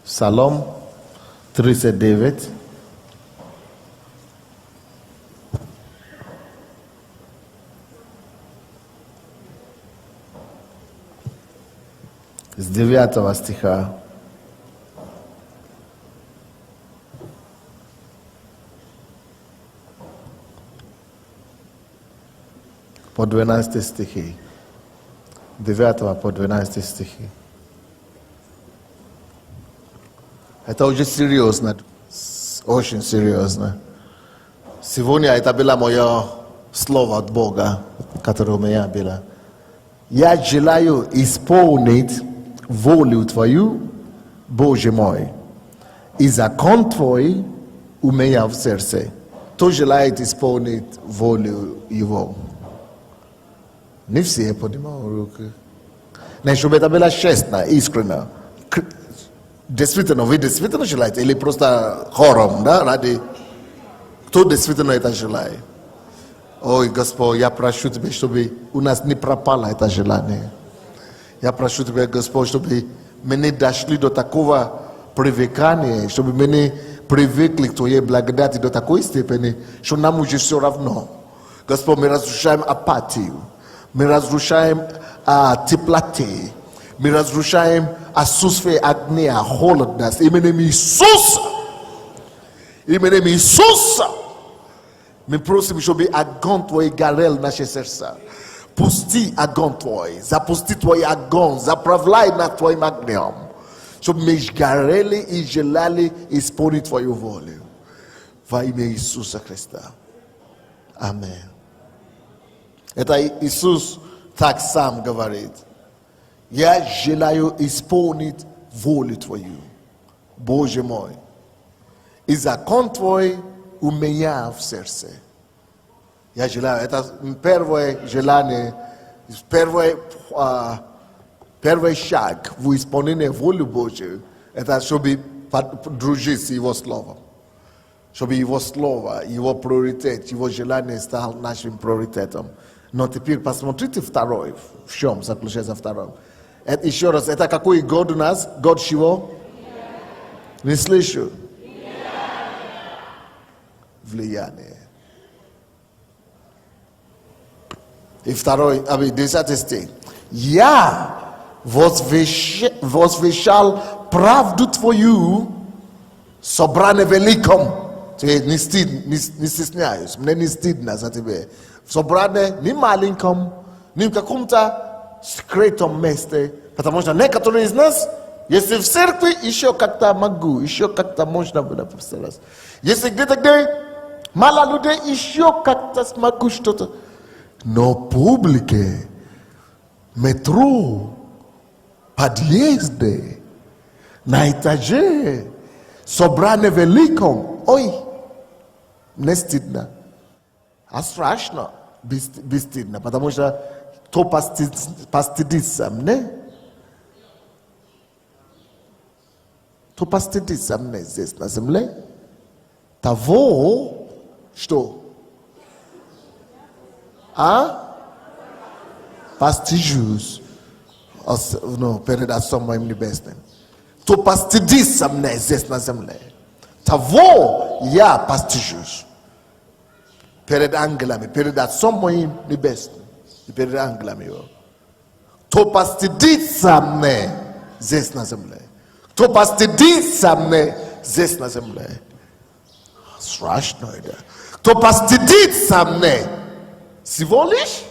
Psalm 39. С 9 стиха. По 12 стихи. 9 по 12 стихи. Это очень серьезно. Очень серьезно. Сегодня это было мое слово от Бога, которое у меня было. Я желаю исполнить волю Твою, Боже мой, и закон Твой у меня в сердце. Кто желает исполнить волю Его? Не все поднимают руки. Но чтобы это было честно, искренне. Действительно, вы действительно желаете? Или просто хором, да, ради? Кто действительно это желает? Ой, Господь, я прошу Тебя, чтобы у нас не пропало это желание. Я прошу Тебя, Господь, чтобы мы не дошли до такого привыкания, чтобы мы не привыкли к Твоей благодати до такой степени, что нам уже все равно. Господь, мы разрушаем апатию, мы разрушаем теплоты, мы разрушаем отсутствие огня, холодность. Именем Иисуса! Именем Иисуса! Мы просим, чтобы огонь Твой горел наши сердца. Пусти огонь Твой, запусти Твой огонь, заправляй над Твоим огнем, чтобы мы горели и желали исполнить Твою волю. Во имя Иисуса Христа. Аминь. Это Иисус так сам говорит. Я желаю исполнить волю Твою, Боже мой. И закон Твой у меня в сердце. Я желаю, это первое желание, первый шаг в исполнении воли Божьей, это чтобы дружить с Его Словом. Чтобы Его Слово, Его приоритет, Его желание стал нашим приоритетом. Но теперь посмотрите второй, в чем заключается второй. Это еще раз, это какой год у нас? Год чего? Не слышу. Влияние. И второй, 10 стих. Я возвещал правду Твою, собрание великом. Не стесняюсь, мне не стыдно за Тебя. Собрание не маленьком, не в каком-то скрытом месте. Потому что некоторые из нас, если в церкви, еще как-то могу, еще как-то можно было постараться. Если где-то, где мало людей, еще как-то смогу что-то. Но публике, метро, подъезды, на этаже, собрание великом, ой, не стыдно. А страшно бесстыдно, потому что то постыдится мне. То постыдится мне здесь на земле. Того, что? Постыжусь. Перед Отцом моим Небесным. То постыдится мне здесь на земле. Того я постыжусь. Перед ангелами, перед Отцом моим Небесным. И перед ангелами его. То постыдится мне здесь на земле. То постыдится мне здесь на земле. Страшно это. То постыдится мне. Всего лишь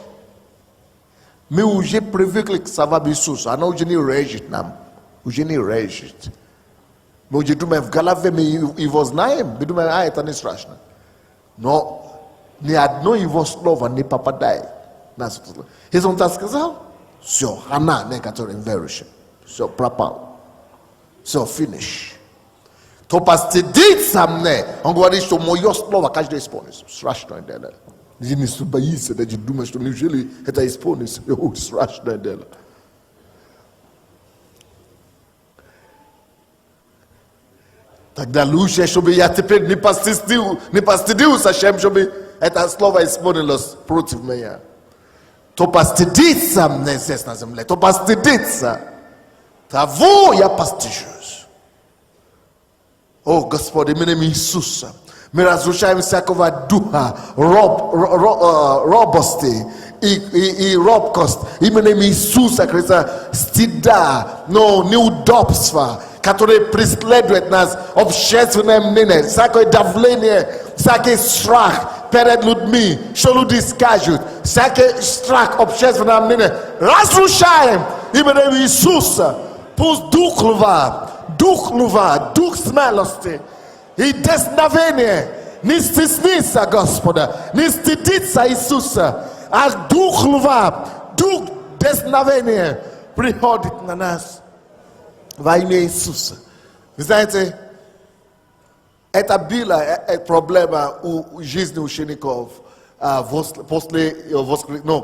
мы уже привыкли к словам Иисуса. Оно уже не режет нам. Уже не режет. Мы уже думаем, в голове мы его знаем. Мы думаем, это не страшно. Но ни одно его слово не попадает. Если он так сказал, все, она некоторым верующим. Все, пропал. Все, finish. То постыдится мне. Он говорит, что мое слово каждый исполнится. Страшное дело. Не боится, даже думает, что неужели это исполнится. Страшное дело. Тогда лучше, чтобы я теперь не постыдился, чем чтобы это слово исполнилось против меня. То постыдится мне здесь на земле, то постыдится. Того я постыжусь. О, Господи, именем Иисуса, мы разрушаем всякого духа робости и робкость именем Иисуса Христа, стыда, но неудобства, которые преследуют нас, общественное мнение, всякое давление, всякий страх перед людьми, что люди скажут, всякий страх общественного мнения, разрушаем именем Иисуса. Пусть дух льва, дух смелости и дерзновения не стеснится Господа, не стыдится Иисуса, а дух льва, дух дерзновения приходит на нас во имя Иисуса. Вы знаете, это была проблема у жизни учеников после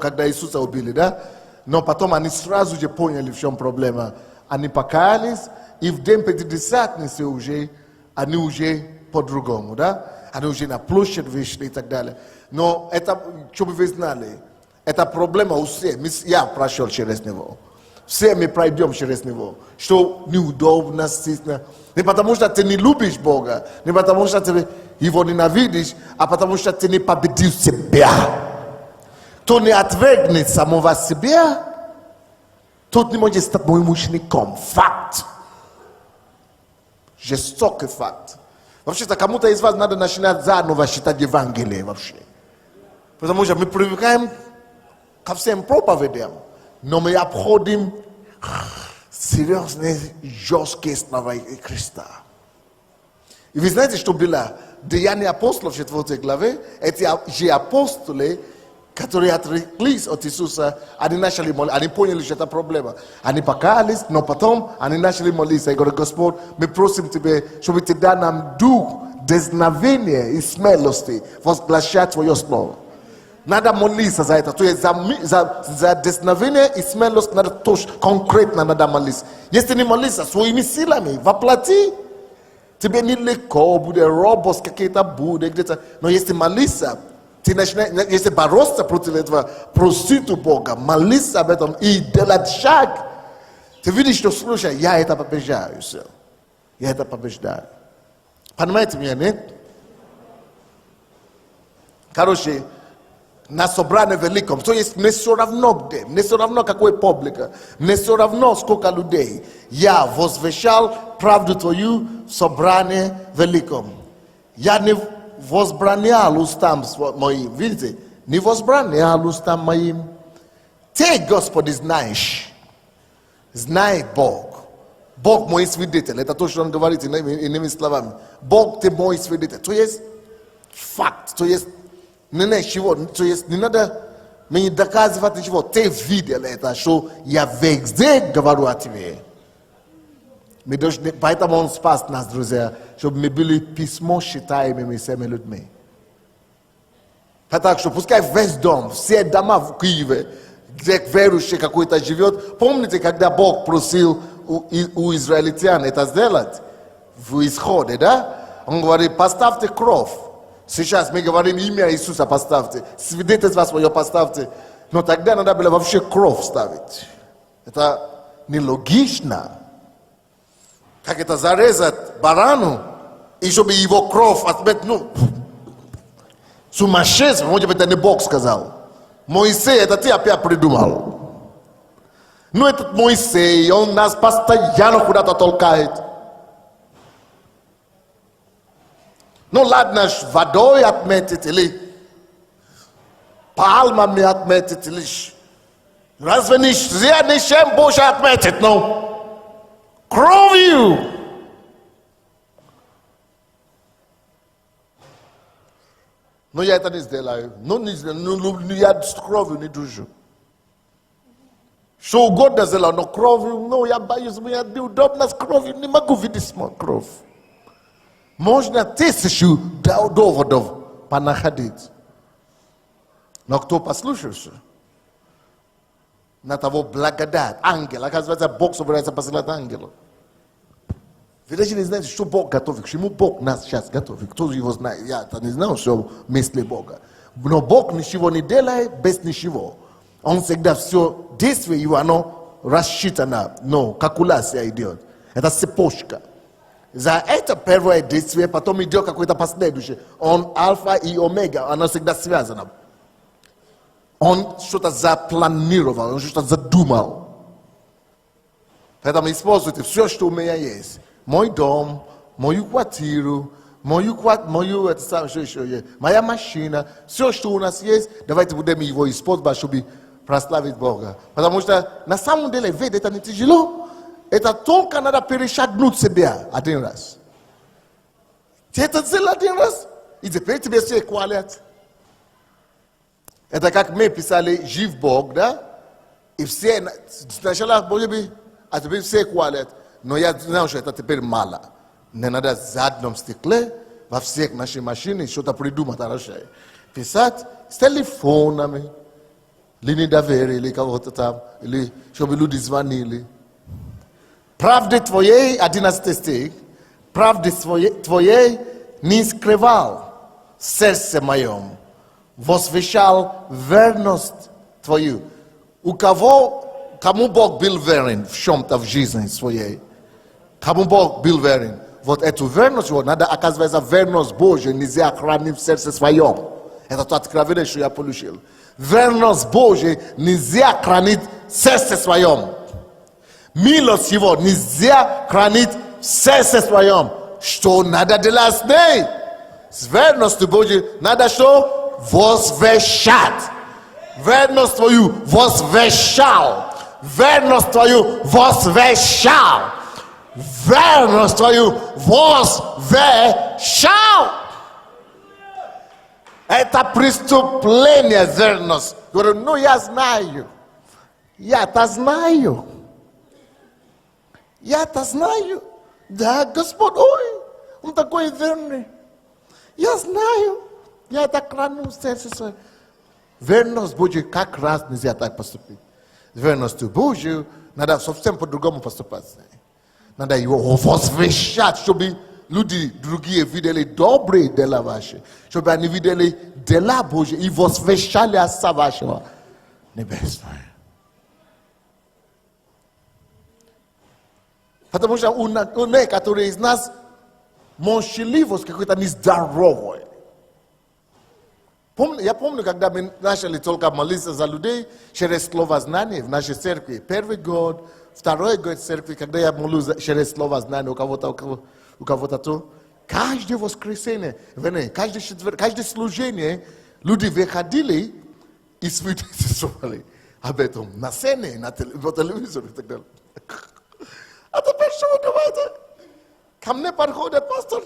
когда Иисуса убили, да? Но потом они сразу же поняли, в чем проблема. Они покаялись, и в день Пятидесятницы они уже по-другому, да? Они уже на площадь вышли и так далее. Но это, чтобы вы знали, это проблема у всех. Я прошел через него. Все мы пройдем через него. Что неудобно, стыдно. Не потому что ты не любишь Бога, не потому что ты его ненавидишь, а потому что ты не победил себя. Кто не отвергнет самого себя, тот не может стать моим учеником. Факт. Жестокий факт. Вообще-то кому-то из вас надо начинать заново считать Евангелие вообще. Потому что мы привыкаем ко всем проповедям, но мы обходим серьезные, жесткие слова Христа. И вы знаете, что было? Деяния апостолов в 4 главе, эти же апостолы, которые отреклись от Иисуса, они начали молиться, они поняли, что это проблема. Они покаялись, но потом они начали молиться. И говорят: Господь, мы просим Тебя, чтобы Ты дал нам дух дерзновения и смелости возглашать Твое Слово. Надо молиться за это. То есть за дерзновение и смелость надо тоже конкретно надо молиться. Если не молиться своими силами, воплоти, тебе нелегко будет, робость какие-то будет где-то. Но если молиться, ты начинаешь, если бороться против этого, просить у Бога, молиться об этом и делать шаг, ты видишь, что слушай, я это побеждаю. Я это побеждаю. Понимаете меня, нет? Короче, на собрании великом, то есть мне все равно где, мне все равно какой публика, мне все равно сколько людей. Я возвещал правду Твою в собрании великом. Я не возбранял устам моим, видите, не возбранял устам моим. Ты, Господи, знаешь, знает Бог. Бог мой свидетель, это то, что Он говорит иными словами. Бог ты мой свидетель, то есть факт, то есть ничего, то есть не надо мне доказывать ничего. Ты видел это, что я везде говорю о тебе. Поэтому Он спас нас, друзья, чтобы мы были письмо читаемыми всеми людьми. Так что пускай весь дом, все дома в Киеве, где верующий какой-то живет. Помните, когда Бог просил у израильтян это сделать? В Исходе, да? Он говорит: поставьте кровь. Сейчас мы говорим: имя Иисуса поставьте, свидетельство свое поставьте. Но тогда надо было вообще кровь ставить. Это нелогично. Как это зарезать барану, и чтобы его кровь отметь, сумасшедший, может быть, это не Бог сказал. Моисей, это ты опять придумал. Но этот Моисей, он нас постоянно куда-то толкает. Ну ладно, водой отметить или пальмами отметить, или разве не чем Божий отметить, кровью. Но я это не сделаю. Я с кровью не дружу. Что угодно сделаю, но кровью, я боюсь, я неудобно с кровью, не могу видеть кровь. Можно 1000 доводов понаходить. Но кто послушался, на того благодать, ангел, оказывается, Бог собирается посылать ангела. Вы даже не знаете, что Бог готовит, к чему Бог нас сейчас готовит. Кто его знает? Я-то не знаю, что мысли Бога. Но Бог ничего не делает без ничего. Он всегда все действие его, оно рассчитано, но калькуляция идет. Это цепочка. za это первое действие, потом идет какое-то последующее. Он альфа и омега, оно всегда связано. Он что-то запланировал, он что-то задумал. Поэтому используйте все, что у меня есть. Мой дом, мою квартиру, мою это самое, что еще есть, моя машина, все, что у нас есть, давайте будем его использовать, чтобы прославить Бога. Потому что на самом деле, ведь это не тяжело. Это только надо перешагнуть себя один раз. Ты это сделал один раз, и теперь тебе все хвалят. Это как мы писали «Жив Бог», да? И все сначала были, а теперь все хвалят. Но я знаю, что это теперь мало. Не надо в заднем стекле во всех наших машинах что-то придумать хорошее. Писать с телефонами, линии доверия или кого-то там, или чтобы люди звонили. Правды твоей, 11 стих, правды твоей не скрывал в сердце моем, возвещал верность твою. Кому Бог был верен в чем-то в жизни своей? Кому Бог был верен? Вот эту верность его надо, оказывается, верность Божия нельзя хранить в сердце своем. Это то откровение, что я получил. Верность Божия нельзя хранить в сердце своем. Милость его нельзя хранить в сердце своем. Что надо делать с ней? С верностью Божией надо что? Возвещать. Верность твою возвещал. Верность твою возвещал. Верность твою возвещал. Это преступление верность. Говорю, ну я знаю. Я-то знаю. Я-то знаю. Да, Господь, ой, он такой верный. Я знаю. Я так клянусь в сердце своем. Верность Божия как раз нельзя так поступить. С верностью Божию надо совсем по-другому поступать. Надо его возвещать, чтобы люди другие видели добрые дела ваши. Чтобы они видели дела Божьи и возвещали Отца вашего Небесного. Потому что у некоторых из нас молчаливость какой-то нездоровой. Я помню, когда мы начали только молиться за людей через слово знания в нашей церкви. Первый год, второй год церкви, когда я молюсь через слово знания у кого-то то, каждое воскресенье, каждое служение люди выходили и свидетельствовали об этом на сцене, по телевизору и так далее. А теперь что вы говорите? Ко мне подходит пастор.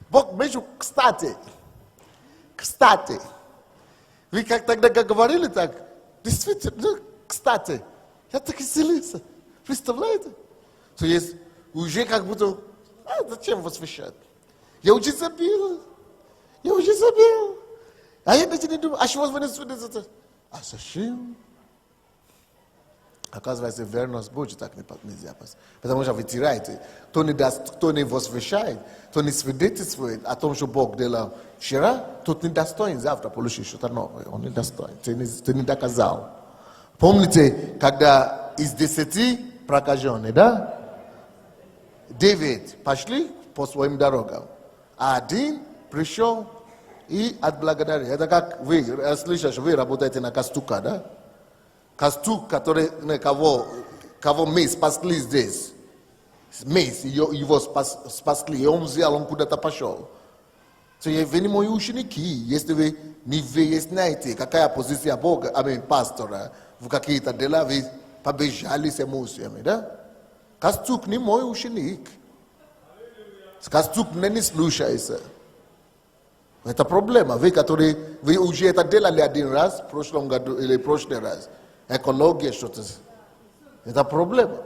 Бог между кстати. Вы как тогда говорили так? Действительно, кстати. Я так исцелился. Представляете? То есть уже как будто, зачем возвещать? Я уже забил. А я даже не думаю, а что вы не свидетельствуете? А зачем? Оказывается, верность Божия так нельзя. Потому что вы теряете. Кто не возвещает, кто не свидетельствует о том, что Бог делал вчера, тот не достоин завтра получить что-то новое. Он не достоин. Ты не доказал. Помните, когда из 10 прокаженных, да? 9 пошли по своим дорогам. А 1 пришел и отблагодарил. Это как вы, я слышу, что вы работаете на Кастука, да? Кастук, кого мы спасли здесь. Мы его спасли, и он взял, он куда-то пошел. То есть вы не мои ученики, если вы не выясняете, какая позиция Бога, пастора, в какие-то дела вы побежали с эмоциями, да? Кастук не мой ученик. Кастук не слушается. Это проблема. Вы уже это делали один раз, в прошлом году или в прошлый раз. Экология что-то. Это проблема.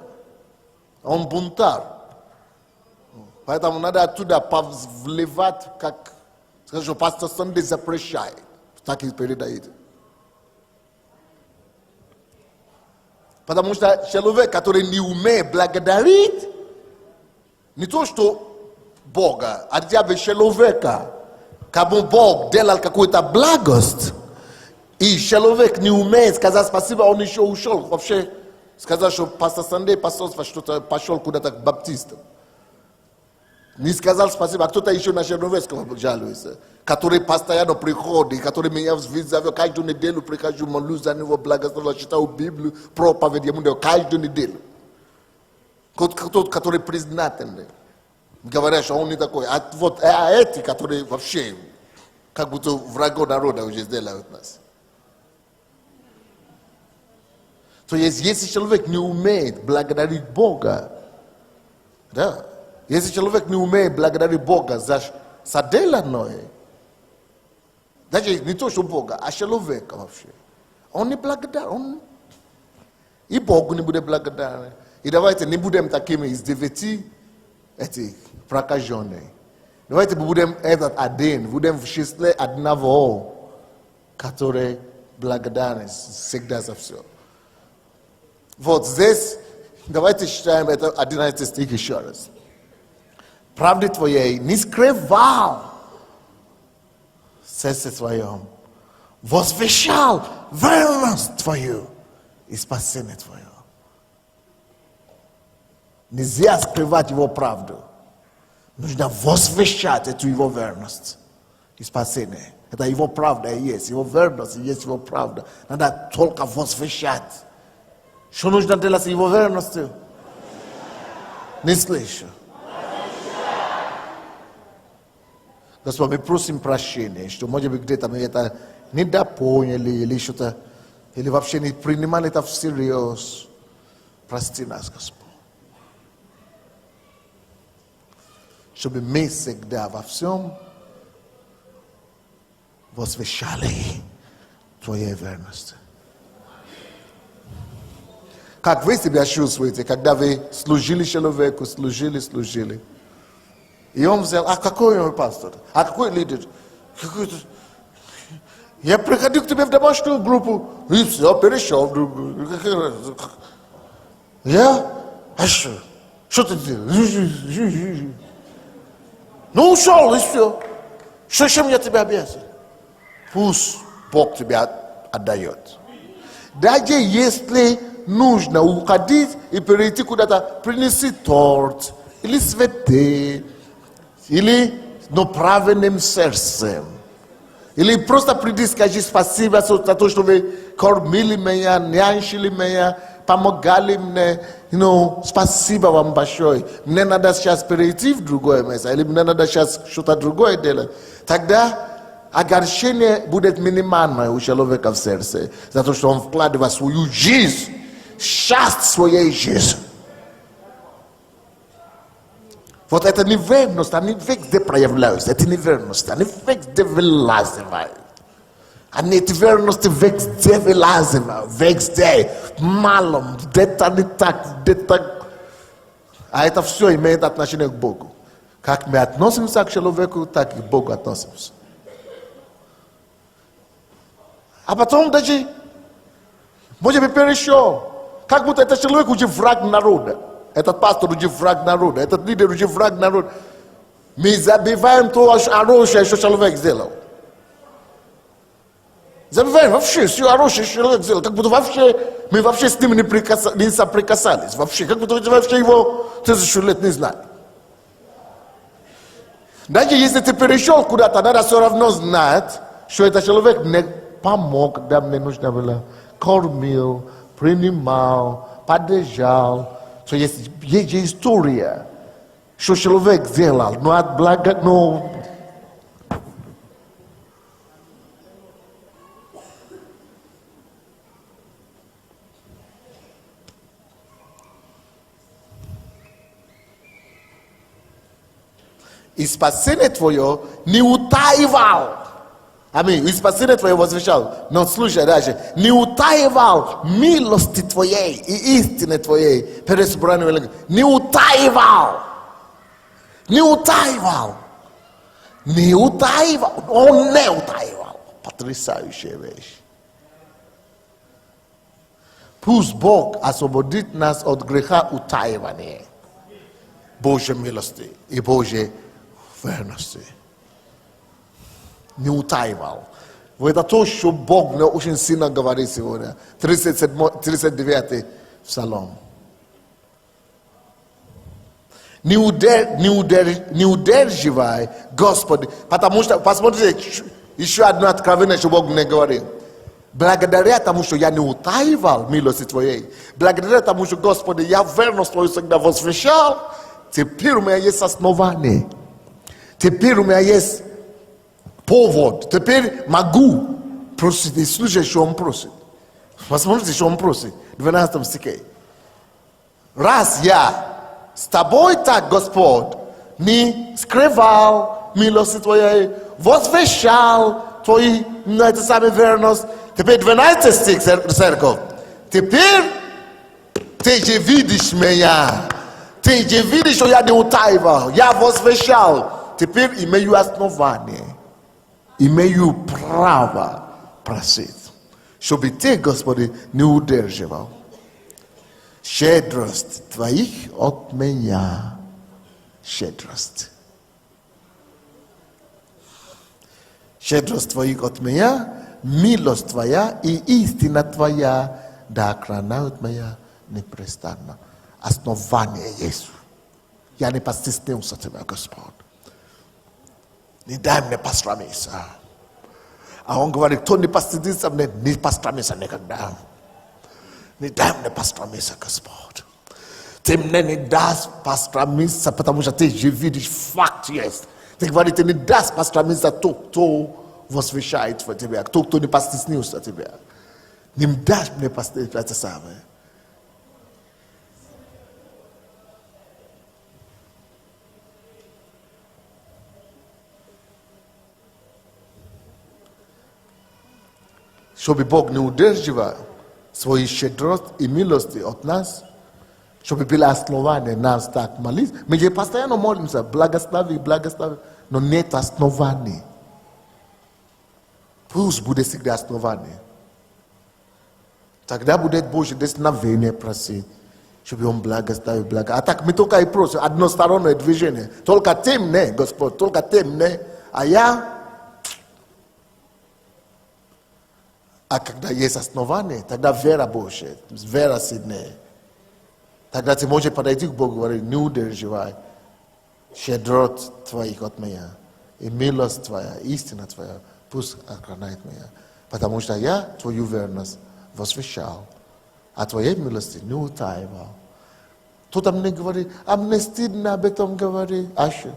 Он бунтарь. Поэтому надо оттуда повливать, как, скажем, пастор Санди запрещает. Так и передает. Потому что человек, который не умеет благодарить, не то что Бога, а дьявол человека, кому Бог делал какую-то благость, и человек не умеет сказать спасибо, он еще ушел. Вообще сказал, что пастор Санди что-то пошел куда-то к баптистам. Не сказал спасибо, а кто-то еще на Черновецком жалуется, который постоянно приходит, который меня визит, каждую неделю прихожу, молюсь за него, благословляю, читаю Библию, проповедь ему каждую неделю. Тот, который признательный. Говорят, что он не такой. А вот эти, которые вообще, как будто врагов народа уже сделают нас. То есть, если человек не умеет благодарить Бога, да, если человек не умеет благодарить Бога за деланное, даже не то, что Бога, а человека вообще, он не благодарен, и Богу не будет благодарен. И давайте не будем такими из 9 этих прокаженных. Давайте будем этот один, будем в числе одного, который благодарен всегда за все. Вот здесь, давайте читаем это 11 стих еще раз. Правды твоей не скрывал в сердце своем, возвещал верность твою и спасение твое. Нельзя скрывать его правду. Нужно возвещать эту его верность и спасение. Это его правда и есть. Его верность и есть его правда. Надо только возвещать. Что нужно делать с его верностью? Не слышу. Господь, мы просим прощения, что, может быть, где-то мы это недопоняли или что-то, или вообще не принимали это всерьез. Прости нас, Господь. Чтобы мы всегда во всем возвещали Твоей верности. Как вы себя чувствуете, когда вы служили человеку, служили. И он взял, а какой он пастор? А какой лидер? Я приходил к тебе в домашнюю группу, и все, перешел в другую. Я? А что? Что ты делаешь? Ну, ушел, и все. Чем я тебя обязан? Пусть Бог тебя отдает. Даже если нужно уходить и перейти куда-то, принеси торт, или цветы, или правильным сердцем. Или просто приди, скажи спасибо за то, что вы кормили меня, нянчили меня, помогали мне. Спасибо вам большое. Мне надо сейчас перейти в другое место, или мне надо сейчас что-то другое делать. Тогда огорчение будет минимальное у человека в сердце, за то, что он вкладывает свою жизнь, часть своей жизни. Вот эта неверность, они везде проявляются, эти неверности, они везде вылазивают. Они эти верности везде вылазивают, везде, малом, где-то не так, где-то. А это все имеет отношение к Богу. Как мы относимся к человеку, так и к Богу относимся. А потом даже, может быть, перешел. Как будто этот человек уже враг народа. Этот пастор уже враг народа. Этот лидер уже враг народа. Мы забиваем то хорошее, что человек сделал. Забиваем вообще все хорошее, что человек сделал. Как будто мы вообще с ним не соприкасались. Вообще, как будто вообще его 1000 лет не знали. Даже если ты перешел куда-то, надо все равно знать, что этот человек мне помог, когда мне нужно было. Кормил, принимал, поддержал. То есть история, что человек сделал, но от блага, но... И спасение твое не утаивал. Аминь. И спасение твое возвещал. Но слушай дальше. Не утаивал милости твоей и истины твоей перед собранием. Не утаивал. Не утаивал. Не утаивал. Он не утаивал. Потрясающая вещь. Пусть Бог освободит нас от греха утаивания. Божьей милости и Божьей верности. Не утаивал. Вот это то, что Бог мне очень сильно говорит сегодня. 39-й Псалом. не удерживай, Господи, потому что, посмотрите, еще одно откровение, что Бог мне говорил. Благодаря тому, что я не утаивал милости Твоей, благодаря тому, что, Господи, я верность Твою всегда возвещал, теперь у меня есть основание, теперь у меня есть повод, теперь могу просить, и слушай, что Он просит. Посмотрите, что Он просит, в 12 стихе. Раз я с Тобой так, Господь, не скрывал милости Твоей, возвещал Твою, на это самое верность. Теперь 12 стих, церковь. Теперь ты же видишь меня. Ты же видишь, что я не утаивал. Я возвещал. Теперь имею основание. Имею право просить. Чтобы ты, Господи, не удерживал. Щедрость Твоих от меня. Щедрость. Щедрость Твоих от меня. Милость Твоя и истина Твоя да охраняют меня непрестанно. Основание есть. Я не постеснился Тебя, Господь. Не дай мне посрамиться. А Он говорит, кто не постыдится мне, не посрамится никогда. Не дай мне посрамиться, Господь. Ты мне не дашь посрамиться, потому что ты же видишь факт есть. Ты говоришь, ты не дашь посрамиться тот, кто возвещает в тебя, тот, кто не постеснился тебя. Не дашь мне постесниться, это самое. Чтобы Бог не удерживал свою щедрость и милости от нас, чтобы было основание нас так молиться. Мы же постоянно молимся, благослови, благослови, но нет основания. Пусть будет всегда основание. Тогда будет Божье вдохновение просить, чтобы Он благословил, благословил. А так мы только и просим, одностороннее движение. Только ты мне, Господь, только ты мне, а я. А когда есть основание, тогда вера Божья, вера сильнее. Тогда ты можешь подойти к Богу и говорить, не удерживай щедрость Твоих от меня. И милость Твоя, истина Твоя, пусть охраняет меня. Потому что я Твою верность возвещал, а Твоей милости не утаивал. Кто-то мне говорит, а мне стыдно об этом говорить. Аще.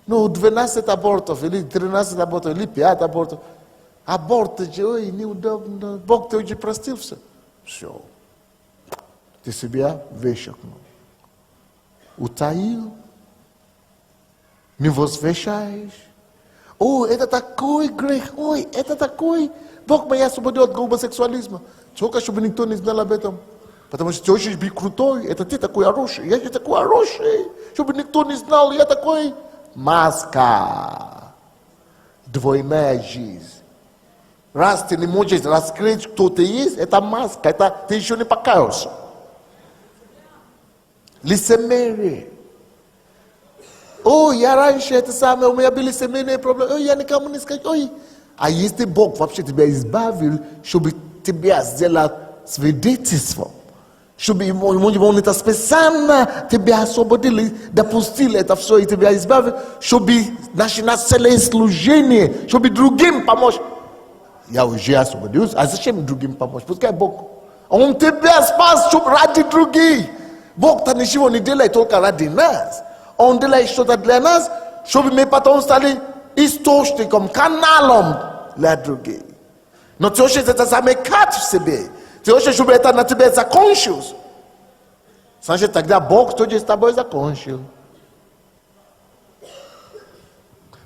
Ну, 12 абортов, или 13 абортов, или 5 абортов. Аборты же, ой, неудобно. Бог ты уже простил все. Все. Ты себя вычеркнул. Утаил. Не возвещаешь. Ой, это такой грех. Ой, это такой. Бог меня освободил от гомосексуализма. Только чтобы никто не знал об этом. Потому что ты хочешь быть крутой. Это ты такой хороший. Я же такой хороший. Чтобы никто не знал, я такой. Маска. Двойная жизнь. Раз ты не можешь раскрыть, кто ты есть, это маска, это ты еще не покаялся. Лицемерие. Ой, я раньше это самое, у меня были семейные проблемы, ой, я никому не скажу, ой. А если Бог вообще тебя избавил, чтобы тебя сделал свидетельством, чтобы он это специально тебя освободил, допустил это все и тебя избавил, чтобы начинать целое служение, чтобы другим помочь. Я уже освободился, а зачем другим помочь? Пускай Бог. Он тебя спас, чтобы ради других. Бог-то ничего не делает только ради нас. Он делает что-то для нас, чтобы мы потом стали источником, каналом для других. Но ты хочешь это замыкать в себе. Ты хочешь, чтобы это на тебе закончилось. Значит, тогда Бог тоже с тобой закончил.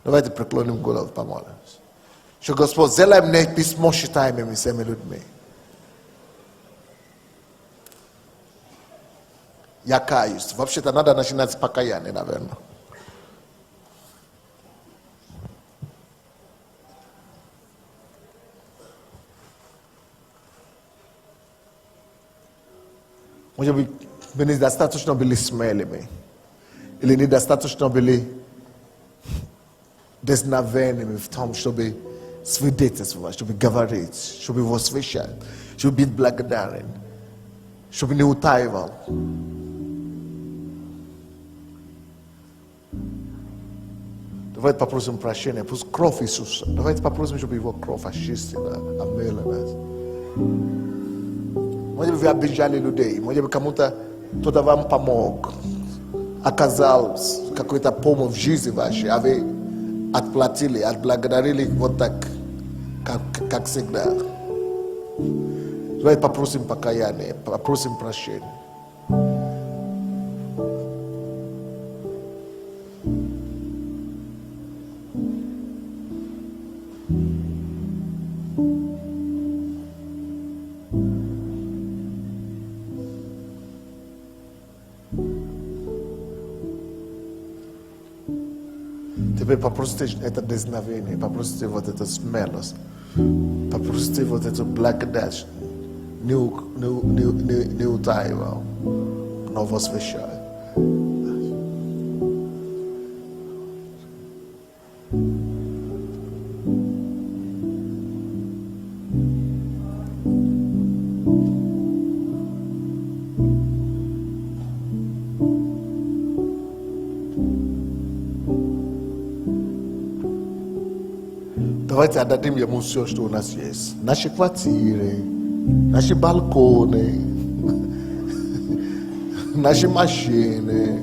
Давайте преклоним голову, помолимся. Что Господь, сделай мне письмо читаемыми всеми людьми. Я каюсь. Вообще-то надо начинать с покаяния, наверное. Может быть, мы недостаточно были смелыми. Или недостаточно были дерзновенными в том, чтобы свидетельствовать, чтобы говорить, чтобы возвещать, чтобы быть благодарен, чтобы не утаивал. Давайте попросим прощения, пусть кровь Иисуса. Давайте попросим, чтобы Его кровь очистила, омыла нас. Может быть, вы обижали людей, может быть, кому-то кто-то вам помог, оказал какую-то помощь в жизни вашей, а вы отплатили, отблагодарили вот так, как всегда. Давайте попросим покаяния, попросим прощения. Теперь попросите это дерзновение, попросите вот эту смелость, попросите вот эту благодать, не утаивал, но возвещает. Давайте отдадим Ему все, что у нас есть. Наши квартиры, наши балконы, наши машины,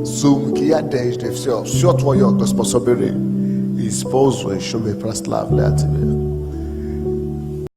сумки, одежды, все. Все Твое, Господь, собери и используй, чтобы прославлять Тебя.